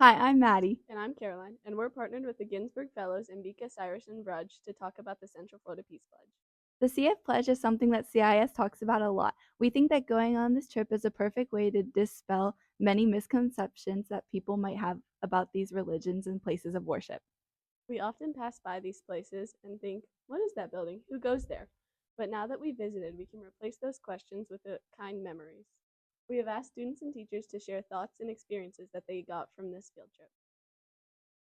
Hi, I'm Maddie. And I'm Caroline, and we're partnered with the Ginsberg Fellows and Bika Cyrus and Brudge to talk about the Central Florida Peace Pledge. The CF Pledge is something that CIS talks about a lot. We think that going on this trip is a perfect way to dispel many misconceptions that people might have about these religions and places of worship. We often pass by these places and think, what is that building? Who goes there? But now that we visited, we can replace those questions with kind memories. We have asked students and teachers to share thoughts and experiences that they got from this field trip.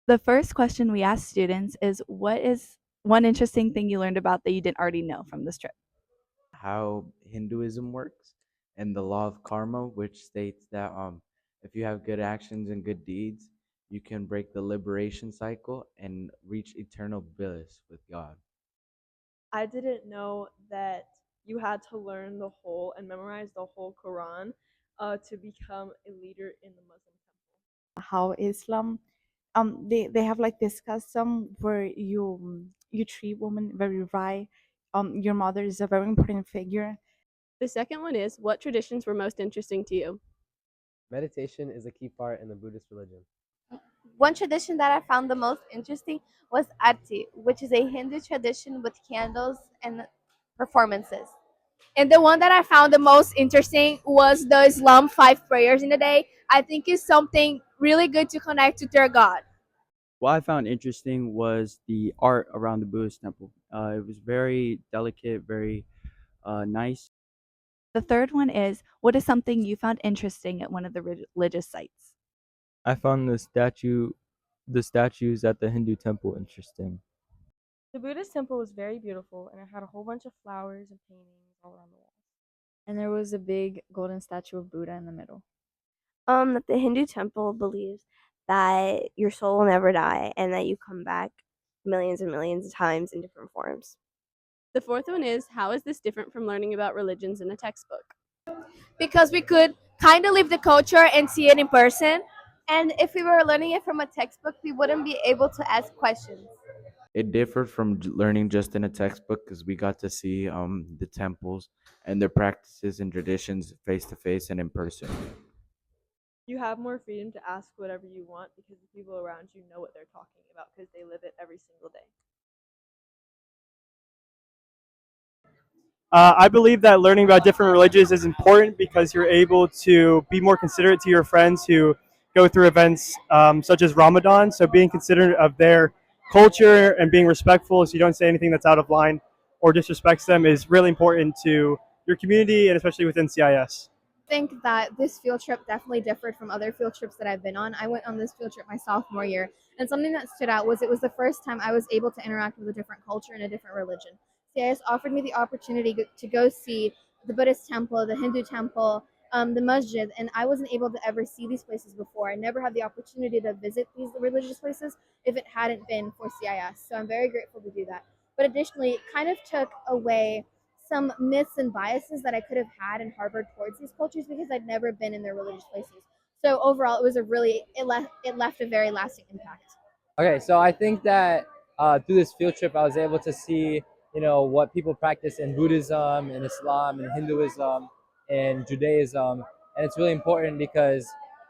The first question we ask students is, what is one interesting thing you learned about that you didn't already know from this trip? How Hinduism works and the law of karma, which states that if you have good actions and good deeds, you can break the liberation cycle and reach eternal bliss with God. I didn't know that you had to learn the whole and memorize the whole Quran to become a leader in the Muslim temple. How Islam they have like this custom where you treat women very right. Your mother is a very important figure. The second one is, what traditions were most interesting to you? Meditation is a key part in the Buddhist religion. One tradition that I found the most interesting was Arti, which is a Hindu tradition with candles and performances. And the one that I found the most interesting was the Islam 5 prayers in a day. I think is something really good to connect to their God. What I found interesting was the art around the Buddhist temple. It was very delicate, very nice. The third one is, what is something you found interesting at one of the religious sites? I found the statues at the Hindu temple interesting. The Buddhist temple was very beautiful and it had a whole bunch of flowers and paintings all around the walls. And there was a big golden statue of Buddha in the middle. That the Hindu temple believes that your soul will never die and that you come back millions and millions of times in different forms. The fourth one is, how is this different from learning about religions in a textbook? Because we could kind of live the culture and see it in person. And if we were learning it from a textbook, we wouldn't be able to ask questions. It differed from learning just in a textbook because we got to see the temples and their practices and traditions face to face and in person. You have more freedom to ask whatever you want because the people around you know what they're talking about because they live it every single day. I believe that learning about different religions is important because you're able to be more considerate to your friends who go through events such as Ramadan. So being considerate of their culture and being respectful so you don't say anything that's out of line or disrespects them is really important to your community and especially within CIS. I think that this field trip definitely differed from other field trips that I've been on. I went on this field trip my sophomore year, and something that stood out was it was the first time I was able to interact with a different culture and a different religion. CIS offered me the opportunity to go see the Buddhist temple, the Hindu temple, the masjid, and I wasn't able to ever see these places before. I never had the opportunity to visit these religious places if it hadn't been for CIS. So I'm very grateful to do that. But additionally, it kind of took away some myths and biases that I could have had and harbored towards these cultures because I'd never been in their religious places. So overall, it was it left a very lasting impact. Okay, so I think that through this field trip, I was able to see, what people practice in Buddhism, in Islam, in Hinduism, and Judaism, and it's really important because,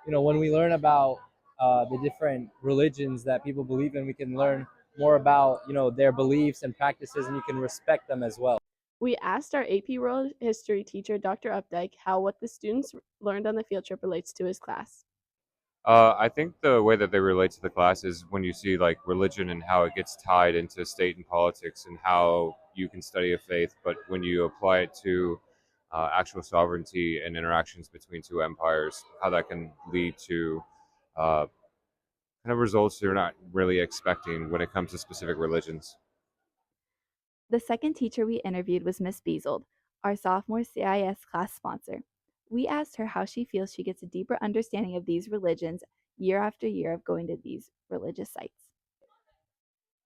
when we learn about the different religions that people believe in, we can learn more about, their beliefs and practices, and you can respect them as well. We asked our AP World History teacher, Dr. Updike, how what the students learned on the field trip relates to his class. I think the way that they relate to the class is when you see like religion and how it gets tied into state and politics and how you can study a faith, but when you apply it to actual sovereignty and interactions between two empires, how that can lead to uh, kind of results you're not really expecting when it comes to specific religions. The second teacher we interviewed was Miss Beazold, our sophomore CIS class sponsor. We asked her how she feels she gets a deeper understanding of these religions year after year of going to these religious sites.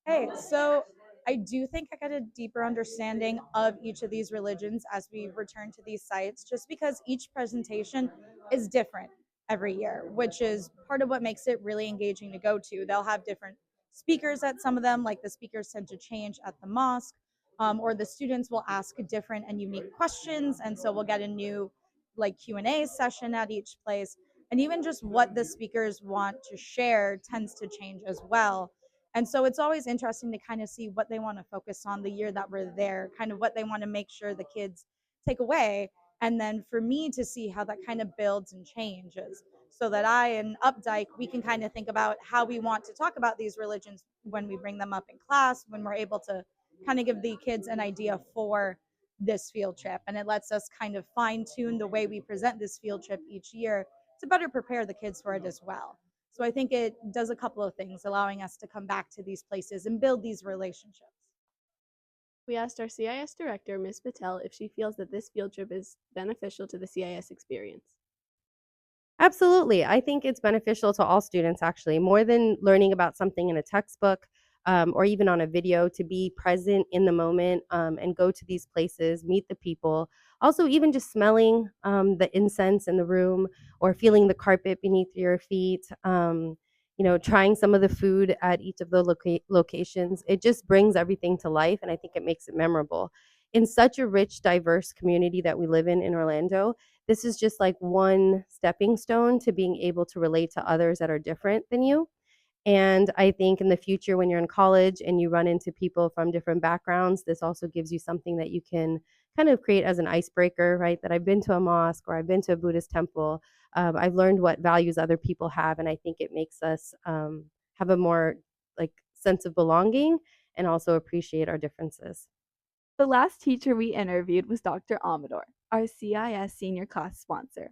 Hey, so I do think I got a deeper understanding of each of these religions as we return to these sites, just because each presentation is different every year, which is part of what makes it really engaging to go to. They'll have different speakers at some of them, like the speakers tend to change at the mosque, or the students will ask different and unique questions, and so we'll get a new like Q&A session at each place. And even just what the speakers want to share tends to change as well. And so it's always interesting to kind of see what they want to focus on the year that we're there, kind of what they want to make sure the kids take away. And then for me to see how that kind of builds and changes so that I and Updike, we can kind of think about how we want to talk about these religions when we bring them up in class, when we're able to kind of give the kids an idea for this field trip. And it lets us kind of fine tune the way we present this field trip each year to better prepare the kids for it as well. So I think it does a couple of things, allowing us to come back to these places and build these relationships. We asked our CIS director, Ms. Patel, if she feels that this field trip is beneficial to the CIS experience. Absolutely. I think it's beneficial to all students, actually, more than learning about something in a textbook or even on a video, to be present in the moment and go to these places, meet the people. Also, even just smelling the incense in the room or feeling the carpet beneath your feet, trying some of the food at each of the locations. It just brings everything to life, and I think it makes it memorable. In such a rich, diverse community that we live in Orlando, this is just like one stepping stone to being able to relate to others that are different than you. And I think in the future, when you're in college and you run into people from different backgrounds, this also gives you something that you can kind of create as an icebreaker, right? That I've been to a mosque or I've been to a Buddhist temple. I've learned what values other people have, and I think it makes us have a more like sense of belonging and also appreciate our differences. The last teacher we interviewed was Dr. Amador, our CIS senior class sponsor.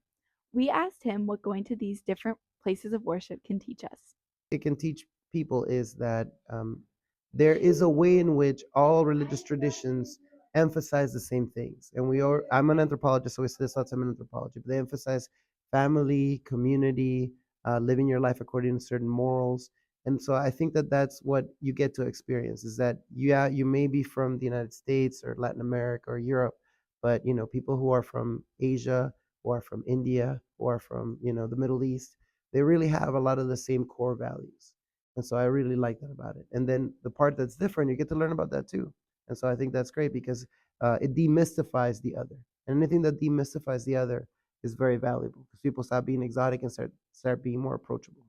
We asked him what going to these different places of worship can teach us. It can teach people is that there is a way in which all religious traditions emphasize the same things. And I'm an anthropologist, so we say this lots of time in anthropology, but they emphasize family, community, living your life according to certain morals. And so I think that that's what you get to experience is that, yeah, you may be from the United States or Latin America or Europe, but, people who are from Asia, who are from India, who are from, the Middle East, they really have a lot of the same core values. And so I really like that about it. And then the part that's different, you get to learn about that too. And so I think that's great because it demystifies the other. And anything that demystifies the other is very valuable because people stop being exotic and start being more approachable.